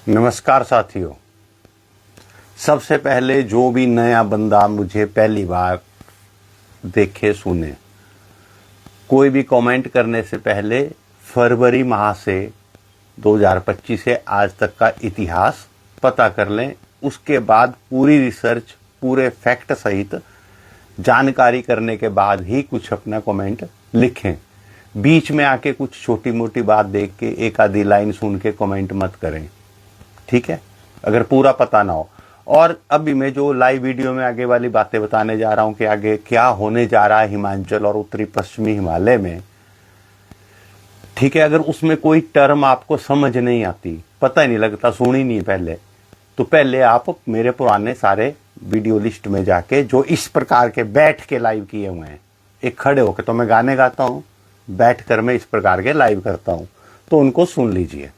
नमस्कार साथियों। सबसे पहले जो भी नया बंदा मुझे पहली बार देखे सुने, कोई भी कमेंट करने से पहले फरवरी माह से 2025 से आज तक का इतिहास पता कर लें। उसके बाद पूरी रिसर्च, पूरे फैक्ट सहित जानकारी करने के बाद ही कुछ अपना कमेंट लिखें। बीच में आके कुछ छोटी मोटी बात देख के एक आधी लाइन सुन के कमेंट मत करें, ठीक है, अगर पूरा पता ना हो। और अभी मैं जो लाइव वीडियो में आगे वाली बातें बताने जा रहा हूं कि आगे क्या होने जा रहा है हिमाचल और उत्तरी पश्चिमी हिमालय में, ठीक है, अगर उसमें कोई टर्म आपको समझ नहीं आती, पता ही नहीं लगता, सुनी नहीं पहले, तो पहले आप मेरे पुराने सारे वीडियो लिस्ट में जाके जो इस प्रकार के बैठ के लाइव किए हुए हैं, एक खड़े होकर तो मैं गाने गाता हूं, बैठ कर मैं इस प्रकार के लाइव करता हूं, तो उनको सुन लीजिए,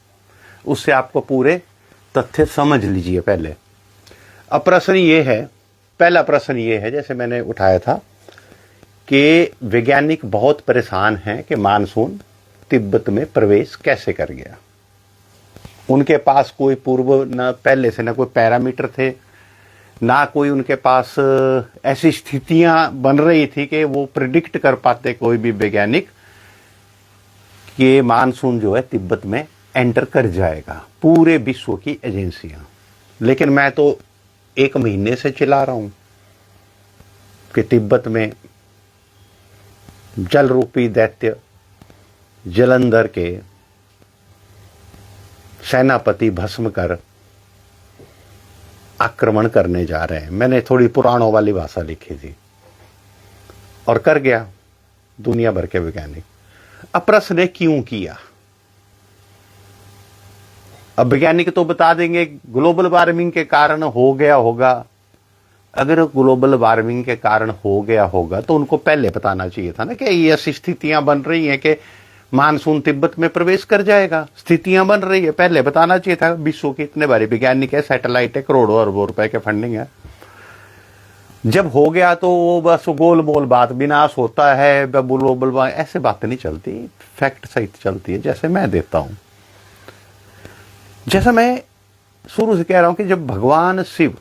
उससे आपको पूरे तथ्य समझ लीजिए पहले। अब प्रश्न ये है, पहला प्रश्न ये है, जैसे मैंने उठाया था कि वैज्ञानिक बहुत परेशान हैं कि मानसून तिब्बत में प्रवेश कैसे कर गया। उनके पास कोई पूर्व न पहले से न कोई पैरामीटर थे, ना कोई उनके पास ऐसी स्थितियां बन रही थी कि वो प्रिडिक्ट कर पाते कोई भी वैज्ञानिक कि मानसून जो है तिब्बत में एंटर कर जाएगा, पूरे विश्व की एजेंसियां। लेकिन मैं तो एक महीने से चिल्ला रहा हूं कि तिब्बत में जल रूपी दैत्य जलंधर के सेनापति भस्म कर आक्रमण करने जा रहे हैं। मैंने थोड़ी पुराणों वाली भाषा लिखी थी और कर गया दुनिया भर के वैज्ञानिक। अब प्रश्न है क्यों किया। अब वैज्ञानिक तो बता देंगे ग्लोबल वार्मिंग के कारण हो गया होगा। अगर ग्लोबल वार्मिंग के कारण हो गया होगा तो उनको पहले बताना चाहिए था ना कि ये ऐसी स्थितियां बन रही हैं कि मानसून तिब्बत में प्रवेश कर जाएगा, स्थितियां बन रही है, पहले बताना चाहिए था। विश्व के इतने बड़े वैज्ञानिक है, सैटेलाइट है, करोड़ों अरबों रुपए के फंडिंग है। जब हो गया तो वो बस गोल मोल बात, विनाश होता है ग्लोबल, ऐसे बातें नहीं चलती, फैक्ट सहित चलती है, जैसे मैं देता हूं। जैसा मैं शुरू से कह रहा हूं कि जब भगवान शिव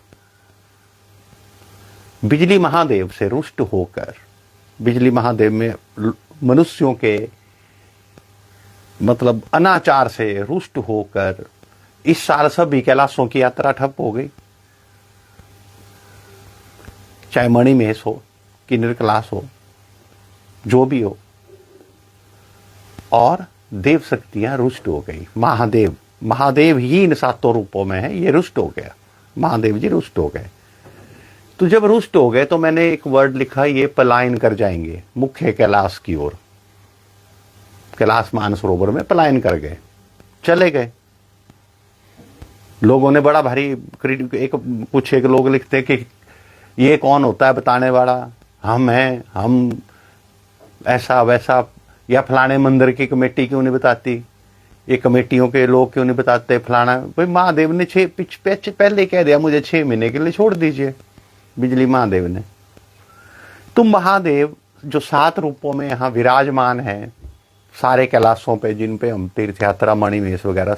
बिजली महादेव से रुष्ट होकर, बिजली महादेव में मनुष्यों के मतलब अनाचार से रुष्ट होकर इस साल सभी कैलाशों की यात्रा ठप हो गई, चाहे मणिमहेश हो, किन्नर कैलाश हो, जो भी हो, और देव शक्तियां रुष्ट हो गई। महादेव ही इन सातों रूपों में है, ये रुष्ट हो गया, महादेव जी रुष्ट हो गए। तो जब रुष्ट हो गए तो मैंने एक वर्ड लिखा, ये पलायन कर जाएंगे मुख्य कैलाश की ओर, कैलाश मानसरोवर में पलायन कर गए, चले गए। लोगों ने बड़ा भारी एक लोग लिखते कि ये कौन होता है बताने वाला, हम हैं, हम ऐसा वैसा, या फलाने मंदिर की कमेटी क्यों नहीं बताती, ये कमेटियों के लोग क्यों नहीं बताते, फलाना। भाई महादेव ने पहले कह दिया मुझे 6 महीने के लिए छोड़ दीजिए, बिजली महादेव ने। तो महादेव जो 7 रूपों में यहाँ विराजमान है सारे कैलाशों पे, जिन पे हम तीर्थ यात्रा मणिमहेश वगैरह,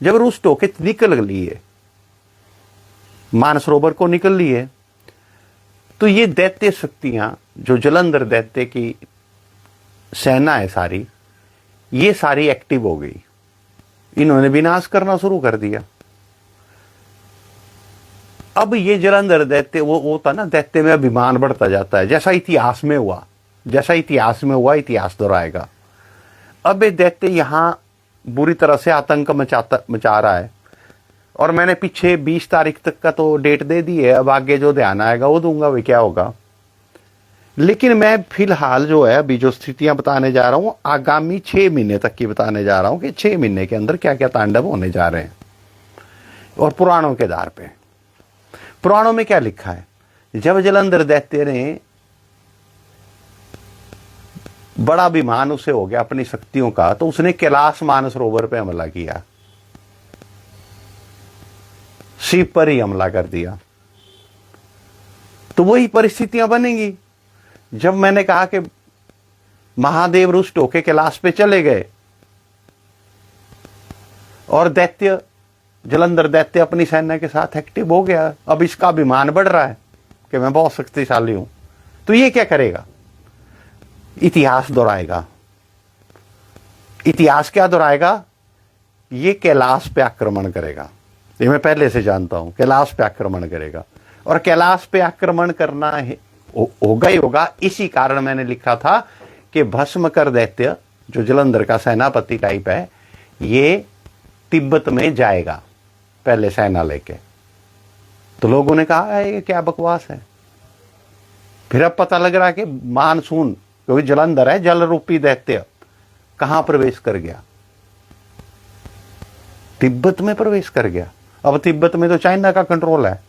जब रुष्ट होके निकल लिए, मानसरोवर को निकल लिए, तो ये दैत्य शक्तियां जो जलंधर दैत्य की सेना है सारी, ये सारी एक्टिव हो गई, इन्होंने विनाश करना शुरू कर दिया। अब ये जलंधर दैत्य वो होता ना, दैत्य में अभिमान बढ़ता जाता है, जैसा इतिहास में हुआ, इतिहास दोहराएगा। अब ये दैत्य यहां बुरी तरह से आतंक मचा रहा है, और मैंने पीछे 20 तारीख तक का तो डेट दे दी है, अब आगे जो ध्यान आएगा वो दूंगा, वे क्या होगा। लेकिन मैं फिलहाल जो है अभी जो स्थितियां बताने जा रहा हूं, आगामी 6 महीने तक की बताने जा रहा हूं कि 6 महीने के अंदर क्या क्या तांडव होने जा रहे हैं। और पुराणों के आधार पे, पुराणों में क्या लिखा है, जब जलंधर दैत्य ने बड़ा अभिमान उसे हो गया अपनी शक्तियों का, तो उसने कैलाश मानसरोवर पे हमला किया, शिव पर ही हमला कर दिया। तो वही परिस्थितियां बनेंगी। जब मैंने कहा कि महादेव रुष्ट होके कैलाश पे चले गए और दैत्य जलंधर दैत्य अपनी सेना के साथ एक्टिव हो गया, अब इसका अभिमान बढ़ रहा है कि मैं बहुत शक्तिशाली हूं। तो ये क्या करेगा? इतिहास दोहराएगा। इतिहास क्या दोहराएगा? ये कैलाश पे आक्रमण करेगा। ये मैं पहले से जानता हूं, कैलाश पे आक्रमण करेगा। और कैलाश पे आक्रमण करना होगा ही होगा। इसी कारण मैंने लिखा था कि भस्मकर दैत्य जो जलंधर का सेनापति टाइप है, ये तिब्बत में जाएगा पहले सेना लेके। तो लोगों ने कहा ये क्या बकवास है। फिर अब पता लग रहा है कि मानसून, क्योंकि जलंधर है, जल रूपी दैत्य कहां प्रवेश कर गया? तिब्बत में प्रवेश कर गया। अब तिब्बत में तो चाइना का कंट्रोल है।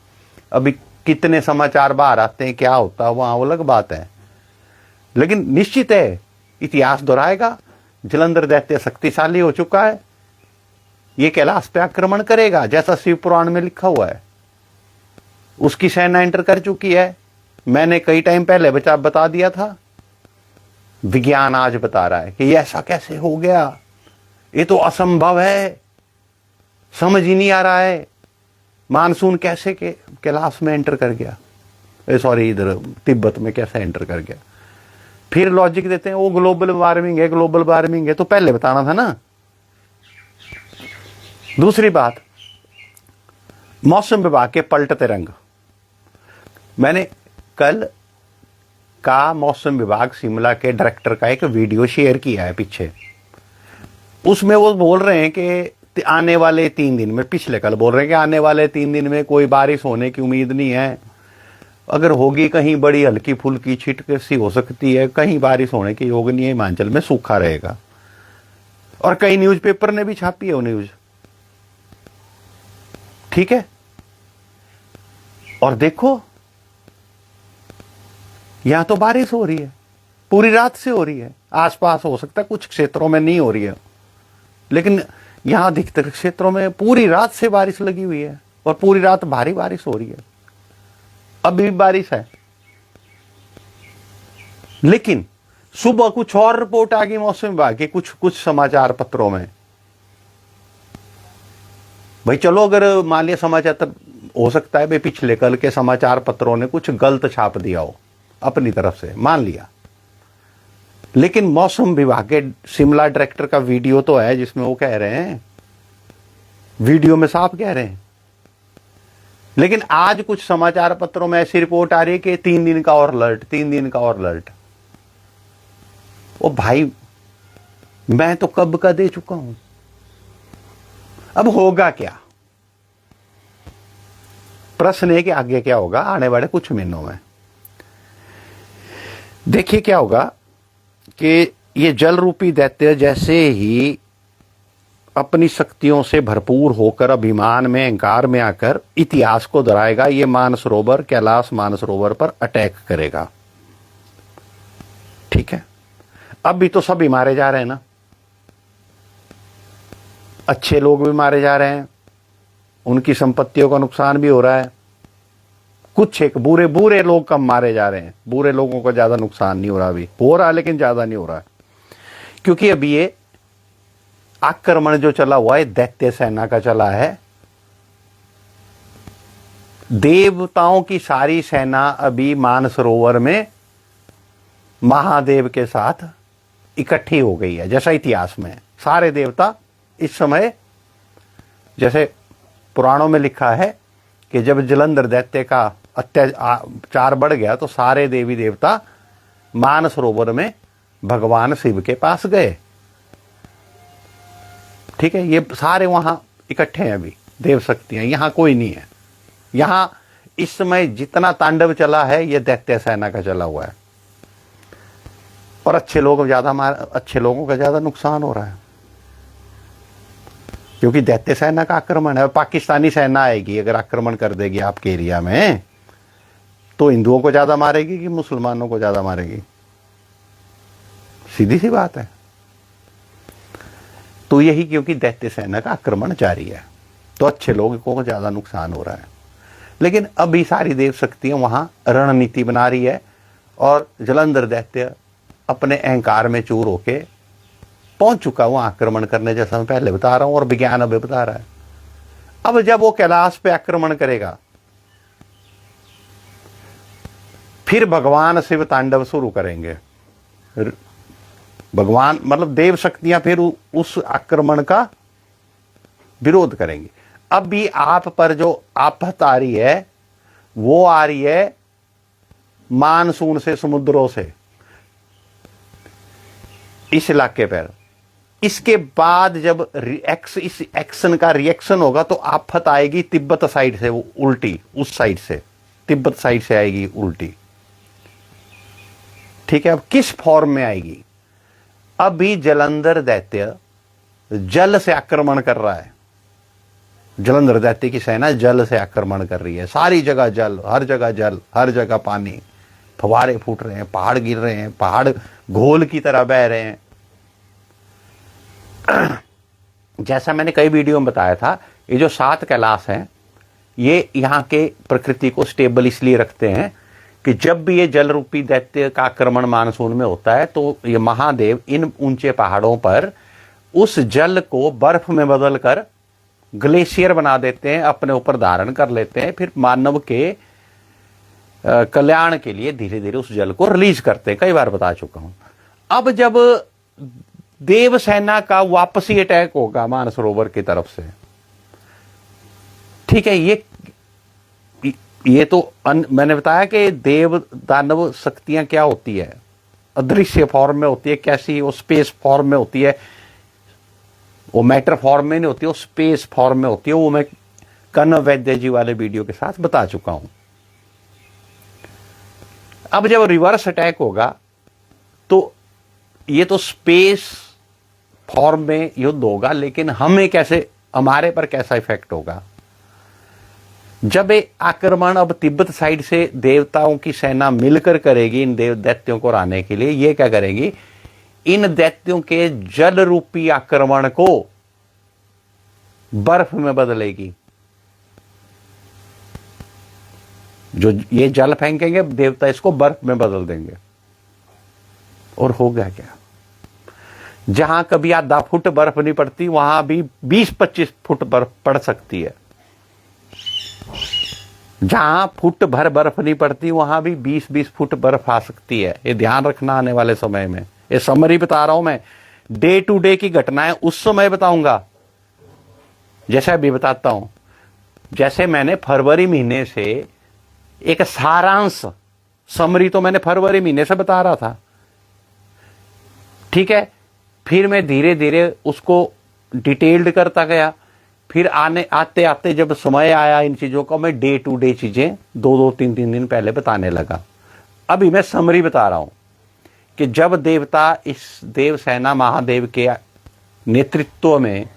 अभी कितने समाचार बाहर आते हैं, क्या होता है वहां, वो अलग बात है। लेकिन निश्चित है इतिहास दोहराएगा। जलंधर दैत्य शक्तिशाली हो चुका है, ये कैलाश पे आक्रमण करेगा जैसा शिव पुराण में लिखा हुआ है। उसकी सेना एंटर कर चुकी है। मैंने कई टाइम पहले बता दिया था। विज्ञान आज बता रहा है कि ये ऐसा कैसे हो गया, ये तो असंभव है, समझ ही नहीं आ रहा है। मानसून कैसे के कैलाश में एंटर कर गया, सॉरी इधर तिब्बत में कैसे एंटर कर गया। फिर लॉजिक देते हैं वो ग्लोबल वार्मिंग है, ग्लोबल वार्मिंग है, तो पहले बताना था ना। दूसरी बात, मौसम विभाग के पलटते रंग। मैंने कल का मौसम विभाग शिमला के डायरेक्टर का एक वीडियो शेयर किया है पीछे। उसमें वो बोल रहे हैं कि आने वाले 3 दिन में, पिछले कल बोल रहे हैं कि आने वाले 3 दिन में कोई बारिश होने की उम्मीद नहीं है। अगर होगी कहीं बड़ी हल्की फुल्की छिटक सी हो सकती है, कहीं बारिश होने की योग नहीं है, हिमाचल में सूखा रहेगा। और कई न्यूज़पेपर ने भी छापी है वो न्यूज, ठीक है। और देखो यहां तो बारिश हो रही है, पूरी रात से हो रही है। आसपास हो सकता है कुछ क्षेत्रों में नहीं हो रही है, लेकिन यहां अधिकतर क्षेत्रों में पूरी रात से बारिश लगी हुई है और पूरी रात भारी बारिश हो रही है। अभी भी बारिश है, लेकिन सुबह कुछ और रिपोर्ट आ गई मौसम विभाग के कुछ समाचार पत्रों में। भाई चलो, अगर मान लिया समाचार, हो सकता है भाई पिछले कल के समाचार पत्रों ने कुछ गलत छाप दिया हो अपनी तरफ से, मान लिया। लेकिन मौसम विभाग के शिमला डायरेक्टर का वीडियो तो है जिसमें वो कह रहे हैं, वीडियो में साफ कह रहे हैं। लेकिन आज कुछ समाचार पत्रों में ऐसी रिपोर्ट आ रही है कि 3 दिन का और अलर्ट, 3 दिन का और अलर्ट। ओ भाई, मैं तो कब का दे चुका हूं। अब होगा क्या? प्रश्न है कि आगे क्या होगा आने वाले कुछ महीनों में। देखिए क्या होगा कि ये जल रूपी दैत्य जैसे ही अपनी शक्तियों से भरपूर होकर अभिमान में, अहंकार में आकर इतिहास को दोहराएगा। ये मानसरोवर, कैलाश मानसरोवर पर अटैक करेगा, ठीक है। अब भी तो सभी मारे जा रहे हैं ना, अच्छे लोग भी मारे जा रहे हैं, उनकी संपत्तियों का नुकसान भी हो रहा है। कुछ एक बुरे लोग कम मारे जा रहे हैं, बुरे लोगों को ज्यादा नुकसान नहीं हो रहा, अभी हो रहा है लेकिन ज्यादा नहीं हो रहा है, क्योंकि अभी ये आक्रमण जो चला हुआ है दैत्य सेना का चला है। देवताओं की सारी सेना अभी मानसरोवर में महादेव के साथ इकट्ठी हो गई है। जैसा इतिहास में सारे देवता इस समय, जैसे पुराणों में लिखा है कि जब जलंधर दैत्य का अत्याचार बढ़ गया तो सारे देवी देवता मानसरोवर में भगवान शिव के पास गए, ठीक है। ये सारे वहां इकट्ठे हैं अभी, देव शक्तियां, यहां कोई नहीं है। यहां इस समय जितना तांडव चला है ये दैत्य सेना का चला हुआ है, और अच्छे लोगों का ज्यादा नुकसान हो रहा है, क्योंकि दैत्य सेना का आक्रमण है। पाकिस्तानी सेना आएगी, अगर आक्रमण कर देगी आपके एरिया में, तो हिंदुओं को ज्यादा मारेगी कि मुसलमानों को ज्यादा मारेगी? सीधी सी बात है। तो यही, क्योंकि दैत्य सेना का आक्रमण जारी है, तो अच्छे लोगों को ज्यादा नुकसान हो रहा है। लेकिन अभी सारी देव शक्तियां वहां रणनीति बना रही है, और जलंधर दैत्य अपने अहंकार में चूर होके पहुंच चुका वहां आक्रमण करने, जैसा मैं पहले बता रहा हूं और विज्ञान अभी बता रहा है। अब जब वो कैलाश पे आक्रमण करेगा, फिर भगवान शिव तांडव शुरू करेंगे। भगवान मतलब देव शक्तियां फिर उस आक्रमण का विरोध करेंगी। अब भी आप पर जो आफत आ रही है वो आ रही है मानसून से, समुद्रों से इस इलाके पर। इसके बाद जब इस एक्शन का रिएक्शन होगा तो आफत आएगी तिब्बत साइड से, वो उल्टी उस साइड से, तिब्बत साइड से आएगी उल्टी। ठीक है, अब किस फॉर्म में आएगी? अभी जलंधर दैत्य जल से आक्रमण कर रहा है। जलंधर दैत्य की सेना जल से आक्रमण कर रही है। सारी जगह जल, हर जगह जल, हर जगह पानी, फवारे फूट रहे हैं, पहाड़ गिर रहे हैं, पहाड़ घोल की तरह बह रहे हैं। जैसा मैंने कई वीडियो में बताया था, ये जो 7 कैलाश हैं ये यहाँ के प्रकृति को स्टेबल इसलिए रखते हैं कि जब भी ये जल रूपी दैत्य का आक्रमण मानसून में होता है तो ये महादेव इन ऊंचे पहाड़ों पर उस जल को बर्फ में बदलकर ग्लेशियर बना देते हैं, अपने ऊपर धारण कर लेते हैं, फिर मानव के कल्याण के लिए धीरे धीरे उस जल को रिलीज करते हैं। कई बार बता चुका हूं। अब जब देव सेना का वापसी अटैक होगा मानसरोवर की तरफ से, ठीक है, ये तो मैंने बताया कि देव दानव शक्तियां क्या होती है, अदृश्य फॉर्म में होती है। कैसी? वो स्पेस फॉर्म में होती है, वो मैटर फॉर्म में नहीं होती, वो स्पेस फॉर्म में होती है। वो मैं कर्ण वैद्य जी वाले वीडियो के साथ बता चुका हूं। अब जब रिवर्स अटैक होगा तो ये तो स्पेस फॉर्म में युद्ध होगा, लेकिन हमें कैसे, हमारे पर कैसा इफेक्ट होगा? जब ये आक्रमण अब तिब्बत साइड से देवताओं की सेना मिलकर करेगी इन देव दैत्यों को हराने के लिए, ये क्या करेगी? इन दैत्यों के जल रूपी आक्रमण को बर्फ में बदलेगी। जो ये जल फेंकेंगे देवता, इसको बर्फ में बदल देंगे। और हो गया क्या? जहां कभी आधा फुट बर्फ नहीं पड़ती वहां भी 20-25 फुट बर्फ पड़ सकती है। जहां फुट भर बर्फ नहीं पड़ती वहां भी 20-20 फुट बर्फ आ सकती है। ये ध्यान रखना आने वाले समय में। ये समरी बता रहा हूं मैं, डे टू डे की घटनाएं उस समय बताऊंगा जैसे अभी बताता हूं। जैसे मैंने फरवरी महीने से एक सारांश समरी तो मैंने फरवरी महीने से बता रहा था, ठीक है। फिर मैं धीरे धीरे उसको डिटेल्ड करता गया। फिर आते आते जब समय आया इन चीजों का, मैं डे टू डे चीजें 2-3 दिन पहले बताने लगा। अभी मैं समरी बता रहा हूं कि जब देवता इस देव सेना महादेव के नेतृत्व में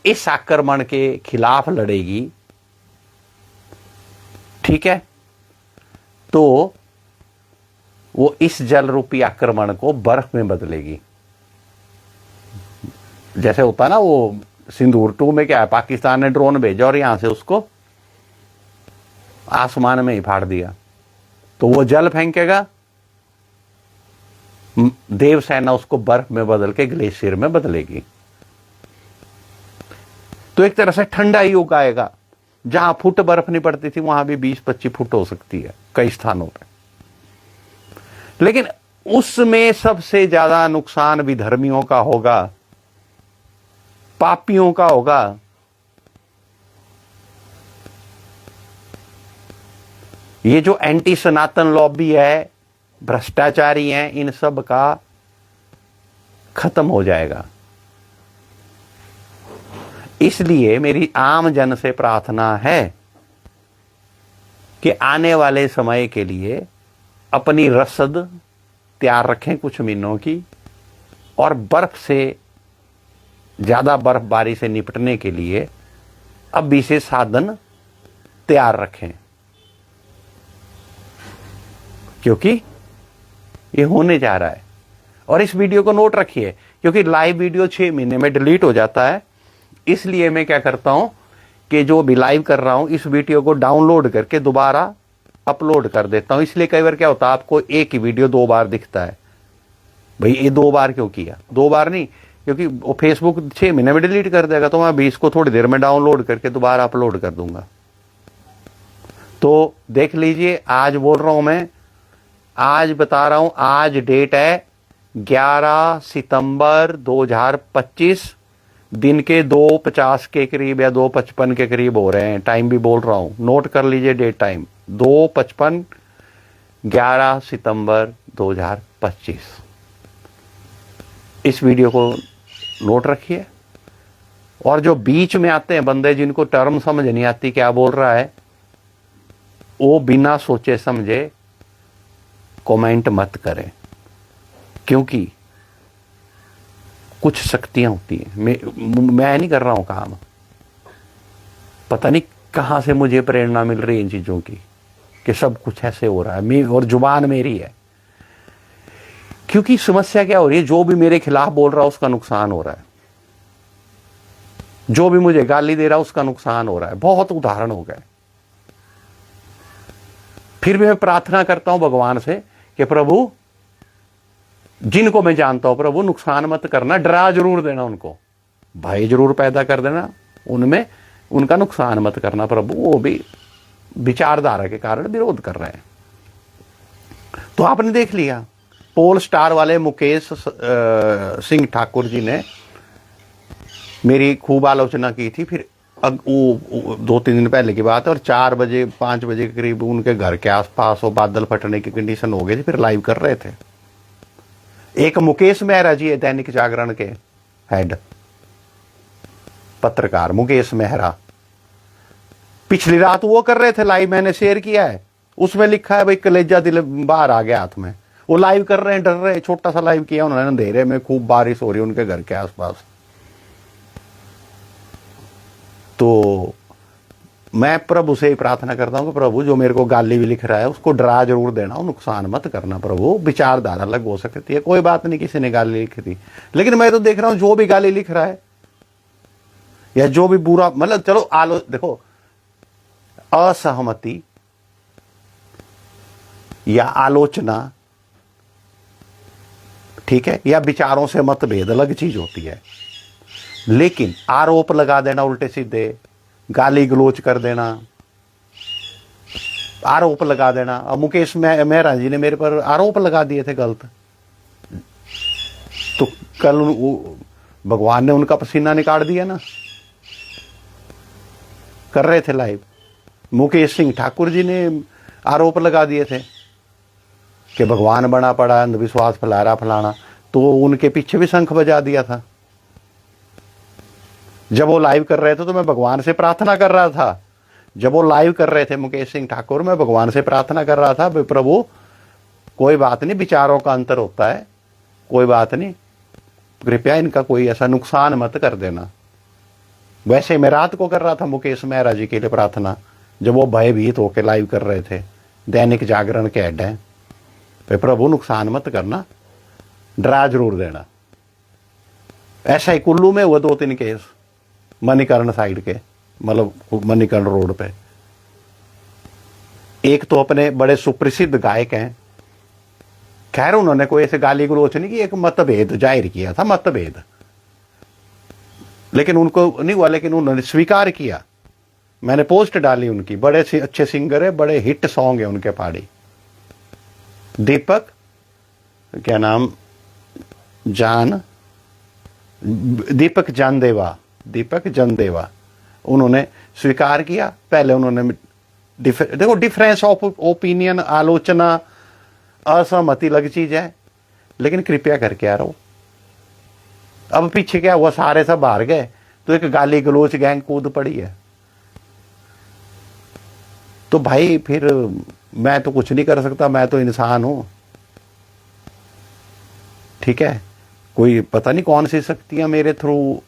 इस आक्रमण के खिलाफ लड़ेगी, ठीक है, तो वो इस जल रूपी आक्रमण को बर्फ में बदलेगी। जैसे होता ना वो सिंदूर 2 में क्या है, पाकिस्तान ने ड्रोन भेजा और यहां से उसको आसमान में ही फाड़ दिया, तो वो जल फेंकेगा, देव सेना उसको बर्फ में बदल के ग्लेशियर में बदलेगी। तो एक तरह से ठंडा ही युग आएगा। जहां फुट बर्फ नहीं पड़ती थी वहां भी 20-25 फुट हो सकती है कई स्थानों पर। लेकिन उसमें सबसे ज्यादा नुकसान विधर्मियों का होगा, पापियों का होगा। ये जो एंटी सनातन लॉबी है, भ्रष्टाचारी हैं, इन सब का खत्म हो जाएगा। इसलिए मेरी आम जन से प्रार्थना है कि आने वाले समय के लिए अपनी रसद तैयार रखें कुछ महीनों की, और बर्फ से, ज्यादा बर्फबारी से निपटने के लिए अब विशेष साधन तैयार रखें, क्योंकि ये होने जा रहा है। और इस वीडियो को नोट रखिए, क्योंकि लाइव वीडियो 6 महीने में डिलीट हो जाता है। इसलिए मैं क्या करता हूं कि जो भी लाइव कर रहा हूं इस वीडियो को डाउनलोड करके दोबारा अपलोड कर देता हूं। इसलिए कई बार क्या होता है, आपको एक ही वीडियो 2 बार दिखता है। भाई ये 2 बार क्यों किया? 2 बार नहीं, क्योंकि वो फेसबुक 6 महीने में डिलीट कर देगा, तो मैं भी इसको थोड़ी देर में डाउनलोड करके दोबारा अपलोड कर दूंगा। तो देख लीजिए, आज बोल रहा हूं मैं, आज बता रहा हूं, आज डेट है 11 सितंबर 2025, दिन के 2:50 के करीब या 2:55 के करीब हो रहे हैं। टाइम भी बोल रहा हूं, नोट कर लीजिए डेट टाइम, 2:55, 11 सितंबर 2025। इस वीडियो को नोट रखिए। और जो बीच में आते हैं बंदे, जिनको टर्म समझ नहीं आती क्या बोल रहा है, वो बिना सोचे समझे कमेंट मत करें, क्योंकि कुछ शक्तियां होती हैं। मैं नहीं कर रहा हूं काम, पता नहीं कहां से मुझे प्रेरणा मिल रही है इन चीजों की कि सब कुछ ऐसे हो रहा है, और जुबान मेरी है। क्योंकि समस्या क्या हो रही है, जो भी मेरे खिलाफ बोल रहा है उसका नुकसान हो रहा है, जो भी मुझे गाली दे रहा है उसका नुकसान हो रहा है। बहुत उदाहरण हो गए। फिर भी मैं प्रार्थना करता हूं भगवान से कि प्रभु, जिनको मैं जानता हूं, प्रभु नुकसान मत करना, डरा जरूर देना, उनको भय जरूर पैदा कर देना, उनमें उनका नुकसान मत करना प्रभु। वो भी विचारधारा के कारण विरोध कर रहे हैं। तो आपने देख लिया, पोल स्टार वाले मुकेश सिंह ठाकुर जी ने मेरी खूब आलोचना की थी। फिर वो 2-3 दिन पहले की बात है, और 4 बजे 5 बजे के करीब उनके घर के आसपास वो बादल फटने की कंडीशन हो गई थी। फिर लाइव कर रहे थे। एक मुकेश मेहरा जी है, दैनिक जागरण के हेड पत्रकार मुकेश मेहरा, पिछली रात वो कर रहे थे लाइव, मैंने शेयर किया है। उसमें लिखा है भाई कलेजा दिल बाहर आ गया हाथ में। वो लाइव कर रहे हैं, डर रहे हैं, छोटा सा लाइव किया उन्होंने अंधेरे में, खूब बारिश हो रही है उनके घर के आसपास। तो मैं प्रभु से ही प्रार्थना करता हूं कि प्रभु, जो मेरे को गाली भी लिख रहा है उसको डरा जरूर देना, नुकसान मत करना प्रभु। विचारधारा अलग हो सकती है, कोई बात नहीं, किसी ने गाली लिखी थी, लेकिन मैं तो देख रहा हूं जो भी गाली लिख रहा है या जो भी बुरा, मतलब चलो देखो, असहमति या आलोचना, ठीक है, या विचारों से मतभेद अलग चीज होती है, लेकिन आरोप लगा देना उल्टे सीधे, गाली गलोच कर देना, आरोप लगा देना। अब मुकेश मेहरा जी ने मेरे पर आरोप लगा दिए थे गलत, तो कल भगवान ने उनका पसीना निकाल दिया ना। कर रहे थे लाइव, मुकेश सिंह ठाकुर जी ने आरोप लगा दिए थे कि भगवान बना पड़ा, अंधविश्वास फैला रहा, फलाना, तो उनके पीछे भी शंख बजा दिया था। जब वो लाइव कर रहे थे तो मैं भगवान से प्रार्थना कर रहा था। जब वो लाइव कर रहे थे मुकेश सिंह ठाकुर, मैं भगवान से प्रार्थना कर रहा था, प्रभु कोई बात नहीं, विचारों का अंतर होता है, कोई बात नहीं, कृपया इनका कोई ऐसा नुकसान मत कर देना। वैसे मैं रात को कर रहा था मुकेश मेहरा जी के लिए प्रार्थना, जब वो भयभीत होकर लाइव कर रहे थे। दैनिक जागरण के हेड हैं, प्रभु नुकसान मत करना, डरा जरूर देना। ऐसा ही कुल्लू में हुआ 2-3 केस, मणिकर्ण साइड के, मतलब मणिकर्ण रोड पे। एक तो अपने बड़े सुप्रसिद्ध गायक हैं, खैर उन्होंने कोई ऐसे गाली गलोच नहीं की, एक मतभेद जाहिर किया था, मतभेद, लेकिन उनको नहीं हुआ, लेकिन उन्होंने स्वीकार किया। मैंने पोस्ट डाली उनकी, बड़े अच्छे सिंगर है, बड़े हिट सॉन्ग है उनके पहाड़ी। दीपक क्या नाम, दीपक जानदेवा, उन्होंने स्वीकार किया। पहले उन्होंने देखो, डिफरेंस ऑफ ओपिनियन, आलोचना, असहमति अलग चीज है, लेकिन कृपया करके आ रहो। अब पीछे क्या हुआ, सारे सब हार गए, तो एक गाली गलोच गैंग कूद पड़ी है। तो भाई फिर मैं तो कुछ नहीं कर सकता, मैं तो इंसान हूं, ठीक है। कोई पता नहीं कौन सी शक्तियां मेरे थ्रू,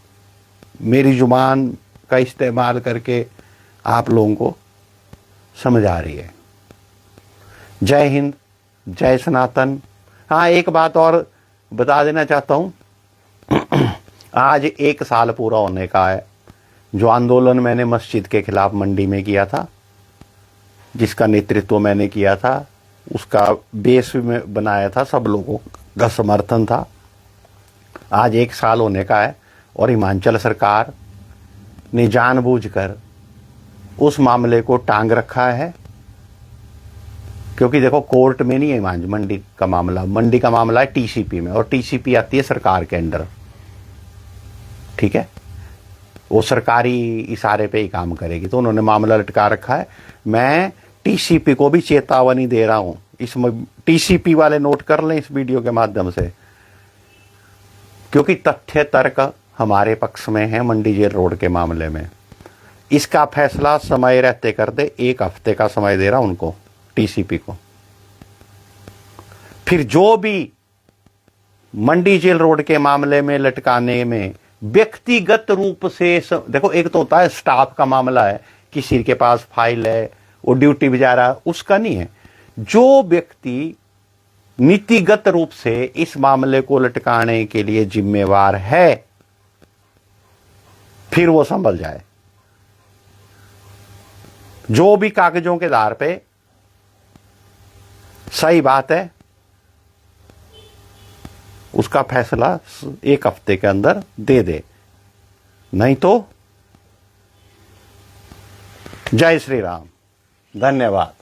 मेरी जुबान का इस्तेमाल करके आप लोगों को समझ आ रही है। जय हिंद, जय सनातन। हाँ, एक बात और बता देना चाहता हूं, आज 1 साल पूरा होने का है जो आंदोलन मैंने मस्जिद के खिलाफ मंडी में किया था, जिसका नेतृत्व मैंने किया था, उसका बेस में बनाया था, सब लोगों का समर्थन था। आज 1 साल होने का है और हिमाचल सरकार ने जानबूझकर उस मामले को टांग रखा है, क्योंकि देखो कोर्ट में नहीं है मंडी का मामला, मंडी का मामला है टीसीपी में, और टीसीपी आती है सरकार के अंडर। ठीक है, वो सरकारी इशारे पे ही काम करेगी, तो उन्होंने मामला लटका रखा है। मैं टीसीपी को भी चेतावनी दे रहा हूं, इस टीसीपी वाले नोट कर लें इस वीडियो के माध्यम से, क्योंकि तथ्य तर्क हमारे पक्ष में है मंडी जेल रोड के मामले में। इसका फैसला समय रहते कर दे, 1 हफ्ते का समय दे रहा उनको, टीसीपी को। फिर जो भी मंडी जेल रोड के मामले में लटकाने में व्यक्तिगत रूप से देखो, एक तो होता है स्टाफ का मामला है, किसी के पास फाइल है, वो ड्यूटी बजा रहा है, उसका नहीं है। जो व्यक्ति नीतिगत रूप से इस मामले को लटकाने के लिए जिम्मेवार है, फिर वो संभल जाए। जो भी कागजों के आधार पे सही बात है, उसका फैसला 1 हफ्ते के अंदर दे दे, नहीं तो जय श्री राम। धन्यवाद।